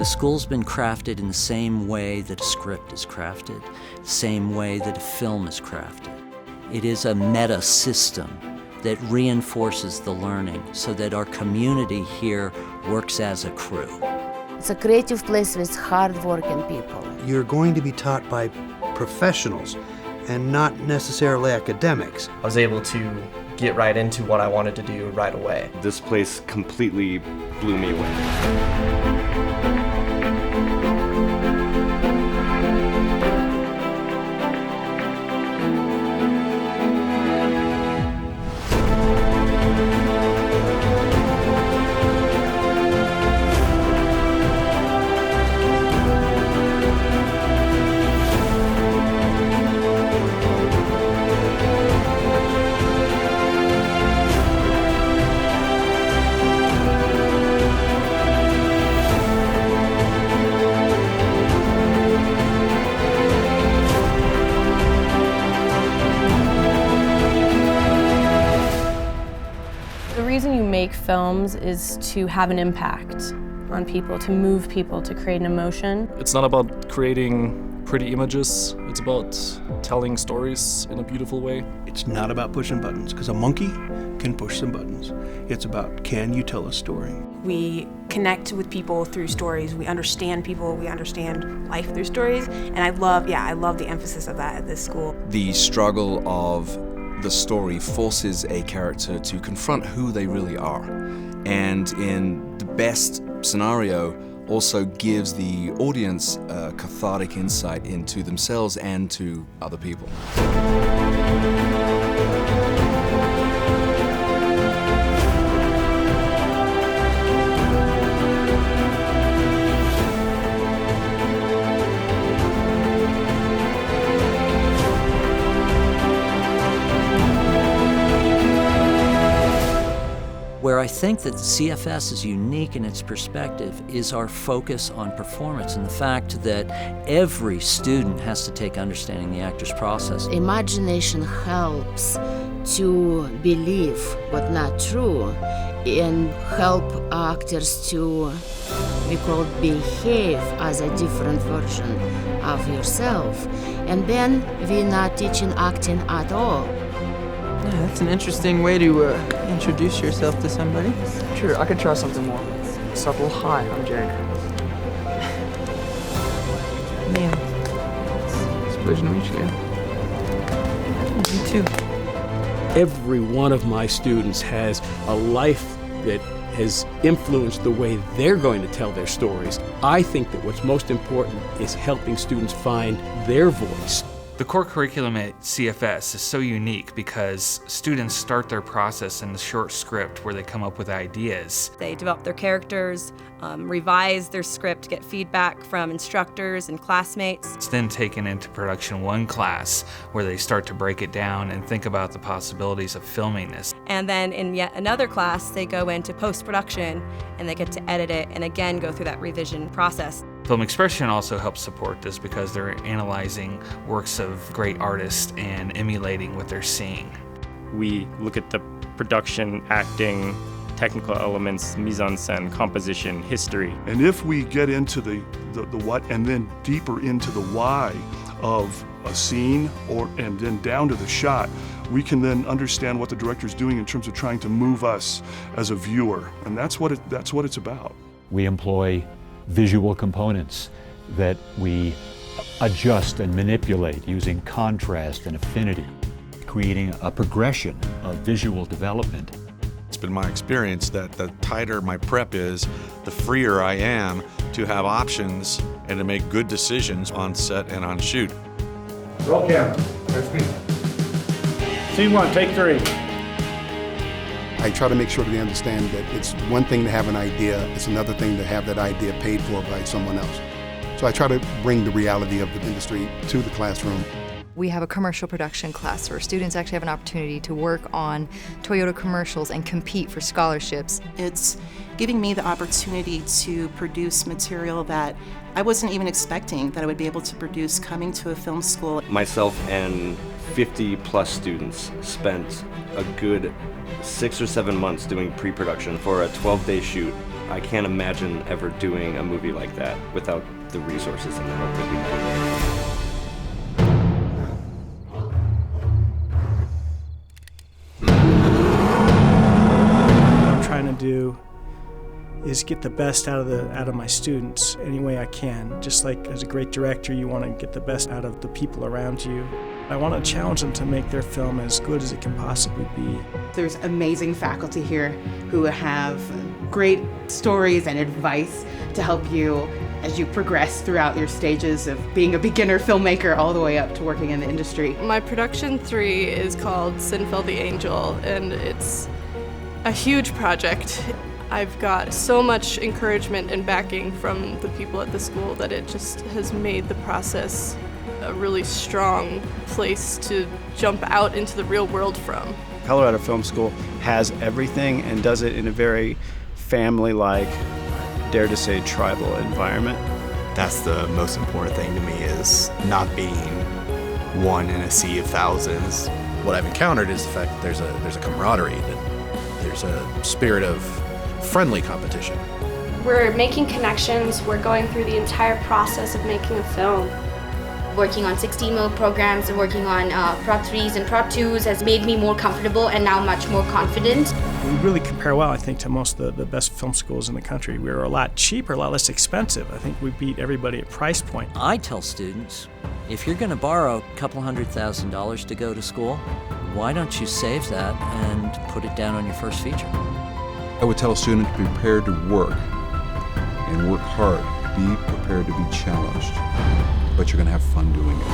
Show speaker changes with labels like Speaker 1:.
Speaker 1: The school's been crafted in the same way that a script is crafted, the same way that a film is crafted. It is a meta system that reinforces the learning so that our community here works as a crew.
Speaker 2: It's a creative place with hard-working people.
Speaker 3: You're going to be taught by professionals and not necessarily academics.
Speaker 4: I was able to get right into what I wanted to do right away.
Speaker 5: This place completely blew me away.
Speaker 6: The reason you make films is to have an impact on people, to move people, to create an emotion.
Speaker 7: It's not about creating pretty images, it's about telling stories in a beautiful way.
Speaker 3: It's not about pushing buttons, because a monkey can push some buttons. It's about, can you tell a story?
Speaker 8: We connect with people through stories. We understand people, we understand life through stories. And I love the emphasis of that at this school.
Speaker 9: The struggle of the story forces a character to confront who they really are, and in the best scenario also gives the audience a cathartic insight into themselves and to other people.
Speaker 1: Where I think that the CFS is unique in its perspective is our focus on performance and the fact that every student has to take understanding the actor's process.
Speaker 2: Imagination helps to believe what not true and help actors to, we call it, behave as a different version of yourself. And then we're not teaching acting at all.
Speaker 10: Yeah, that's an interesting way to introduce yourself to somebody.
Speaker 4: Sure, I could try something more subtle. Hi, I'm Jerry.
Speaker 10: Man, it's a pleasure to meet you. You too.
Speaker 11: Every one of my students has a life that has influenced the way they're going to tell their stories. I think that what's most important is helping students find their voice.
Speaker 12: The core curriculum at CFS is so unique because students start their process in the short script where they come up with ideas.
Speaker 13: They develop their characters, revise their script, get feedback from instructors and classmates.
Speaker 12: It's then taken into Production 1 class where they start to break it down and think about the possibilities of filming this.
Speaker 13: And then in yet another class, they go into post-production and they get to edit it and again go through that revision process.
Speaker 12: Film Expression also helps support this because they're analyzing works of great artists and emulating what they're seeing.
Speaker 14: We look at the production, acting, technical elements, mise-en-scène, composition, history.
Speaker 15: And if we get into the what and then deeper into the why of a scene and then down to the shot, we can then understand what the director's doing in terms of trying to move us as a viewer. And that's what it's about.
Speaker 16: We employ visual components that we adjust and manipulate using contrast and affinity, creating a progression of visual development.
Speaker 17: It's been my experience that the tighter my prep is, the freer I am to have options and to make good decisions on set and on shoot.
Speaker 18: Roll camera. That's me. Scene 1, take 3.
Speaker 19: I try to make sure that they understand that it's one thing to have an idea, it's another thing to have that idea paid for by someone else. So I try to bring the reality of the industry to the classroom.
Speaker 20: We have a commercial production class where students actually have an opportunity to work on Toyota commercials and compete for scholarships.
Speaker 7: It's giving me the opportunity to produce material that I wasn't even expecting that I would be able to produce coming to a film school.
Speaker 5: Myself and 50 plus students spent a good 6 or 7 months doing pre-production for a 12-day shoot. I can't imagine ever doing a movie like that without the resources and the help that we have.
Speaker 21: Trying to do is get the best out of my students any way I can. Just like as a great director, you want to get the best out of the people around you. I want to challenge them to make their film as good as it can possibly be.
Speaker 22: There's amazing faculty here who have great stories and advice to help you as you progress throughout your stages of being a beginner filmmaker all the way up to working in the industry.
Speaker 6: My production 3 is called Sinfel the Angel, and it's a huge project. I've got so much encouragement and backing from the people at the school that it just has made the process a really strong place to jump out into the real world from.
Speaker 23: Colorado Film School has everything and does it in a very family-like, dare to say, tribal environment.
Speaker 24: That's the most important thing to me, is not being one in a sea of thousands. What I've encountered is the fact that there's a camaraderie, that there's a spirit of friendly competition.
Speaker 25: We're making connections, we're going through the entire process of making a film.
Speaker 26: Working on 16mm programs and working on Prop 3s and Prop 2s has made me more comfortable and now much more confident.
Speaker 21: We really compare well, I think, to most of the best film schools in the country. We're a lot cheaper, a lot less expensive. I think we beat everybody at price point.
Speaker 1: I tell students, if you're going to borrow a couple $100,000 to go to school, why don't you save that and put it down on your first feature?
Speaker 9: I would tell a student to be prepared to work and work hard. Be prepared to be challenged, but you're going to have fun doing it.